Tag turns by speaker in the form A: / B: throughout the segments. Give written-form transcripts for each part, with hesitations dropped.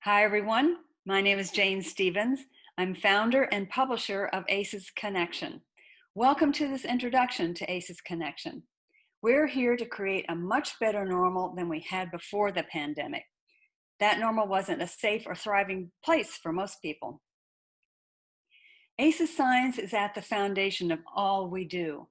A: Hi, everyone. My name is Jane Stevens. I'm founder and publisher of ACEs Connection. Welcome to this introduction to ACEs Connection. We're here to create a much better normal than we had before the pandemic. That normal wasn't a safe or thriving place for most people. ACEs science is at the foundation of all we do.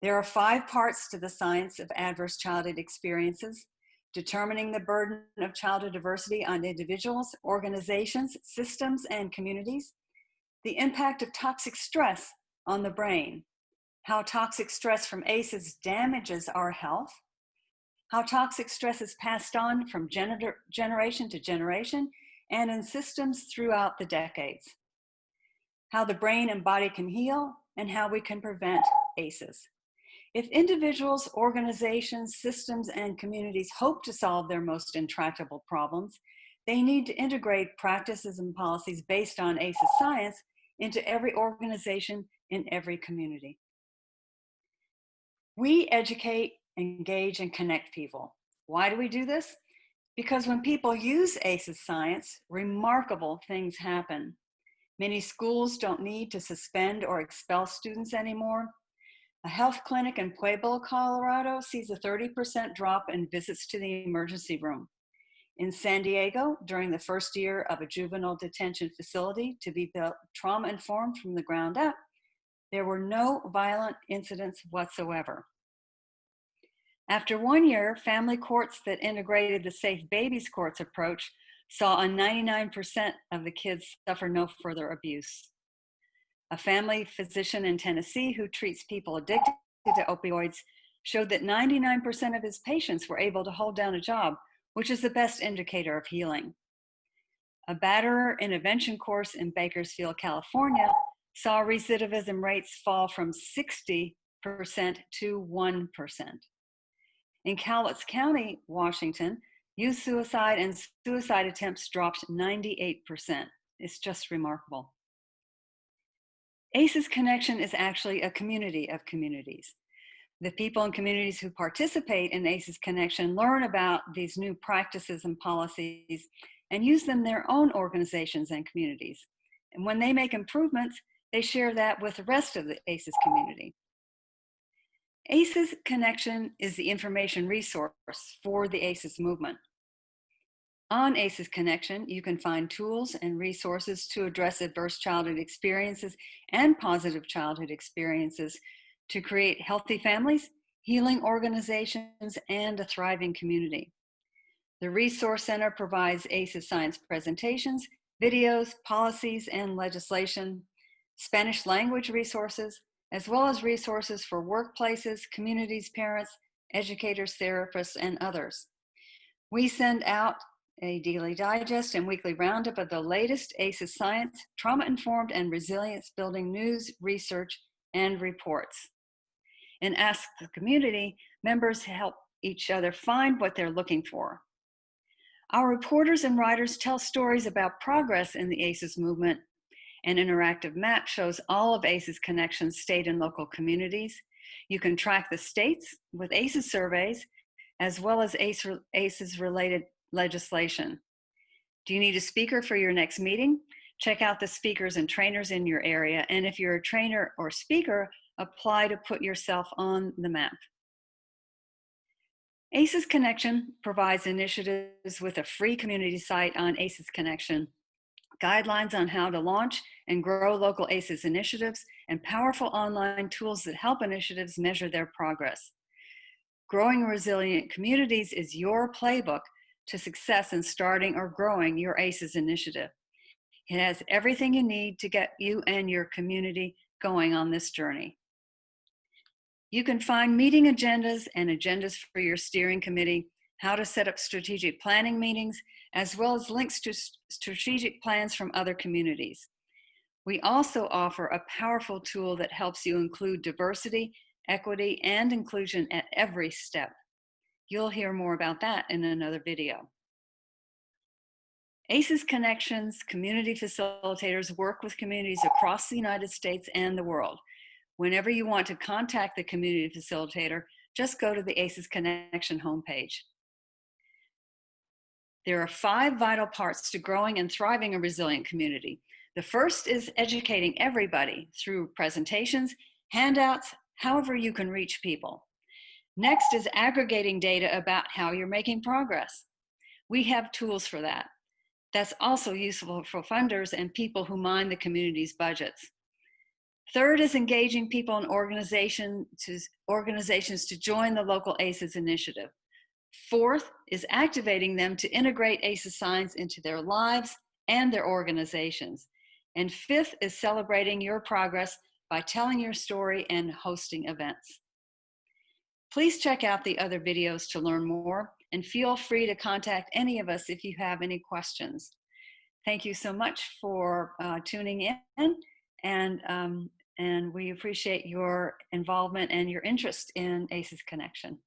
A: There are 5 parts to the science of adverse childhood experiences: determining the burden of childhood diversity on individuals, organizations, systems, and communities; the impact of toxic stress on the brain; how toxic stress from ACEs damages our health; how toxic stress is passed on from generation to generation and in systems throughout the decades; how the brain and body can heal; and how we can prevent ACEs. If individuals, organizations, systems, and communities hope to solve their most intractable problems, they need to integrate practices and policies based on ACEs science into every organization in every community. We educate, engage, and connect people. Why do we do this? Because when people use ACEs science, remarkable things happen. Many schools don't need to suspend or expel students anymore. A health clinic in Pueblo, Colorado sees a 30% drop in visits to the emergency room. In San Diego, during the first year of a juvenile detention facility to be built trauma-informed from the ground up, there were no violent incidents whatsoever. After 1 year, family courts that integrated the Safe Babies Courts approach saw 99% of the kids suffer no further abuse. A family physician in Tennessee who treats people addicted to opioids showed that 99% of his patients were able to hold down a job, which is the best indicator of healing. A batterer intervention course in Bakersfield, California, saw recidivism rates fall from 60% to 1%. In Cowlitz County, Washington, youth suicide and suicide attempts dropped 98%. It's just remarkable. ACEs Connection is actually a community of communities. The people and communities who participate in ACEs Connection learn about these new practices and policies and use them in their own organizations and communities. And when they make improvements, they share that with the rest of the ACEs community. ACEs Connection is the information resource for the ACEs movement. On ACEs Connection, you can find tools and resources to address adverse childhood experiences and positive childhood experiences to create healthy families, healing organizations, and a thriving community. The Resource Center provides ACEs science presentations, videos, policies, and legislation, Spanish language resources, as well as resources for workplaces, communities, parents, educators, therapists, and others. We send out a daily digest and weekly roundup of the latest ACEs science, trauma-informed, and resilience-building news, research, and reports. And Ask the Community, members help each other find what they're looking for. Our reporters and writers tell stories about progress in the ACEs movement. An interactive map shows all of ACEs Connection's state and local communities. You can track the states with ACEs surveys, as well as ACEs-related legislation. Do you need a speaker for your next meeting? Check out the speakers and trainers in your area, and if you're a trainer or speaker, apply to put yourself on the map. ACEs Connection provides initiatives with a free community site on ACEs Connection, guidelines on how to launch and grow local ACEs initiatives, and powerful online tools that help initiatives measure their progress. Growing resilient communities is your playbook to success in starting or growing your ACEs initiative. It has everything you need to get you and your community going on this journey. You can find meeting agendas and agendas for your steering committee, how to set up strategic planning meetings, as well as links to strategic plans from other communities. We also offer a powerful tool that helps you include diversity, equity, and inclusion at every step. You'll hear more about that in another video. ACEs Connections community facilitators work with communities across the United States and the world. Whenever you want to contact the community facilitator, just go to the ACEs Connection homepage. There are 5 vital parts to growing and thriving a resilient community. The first is educating everybody through presentations, handouts, however you can reach people. Next is aggregating data about how you're making progress. We have tools for that. That's also useful for funders and people who mind the community's budgets. Third is engaging people and organizations to join the local ACEs initiative. Fourth is activating them to integrate ACEs science into their lives and their organizations. And fifth is celebrating your progress by telling your story and hosting events. Please check out the other videos to learn more, and feel free to contact any of us if you have any questions. Thank you so much for tuning in, and we appreciate your involvement and your interest in ACEs Connection.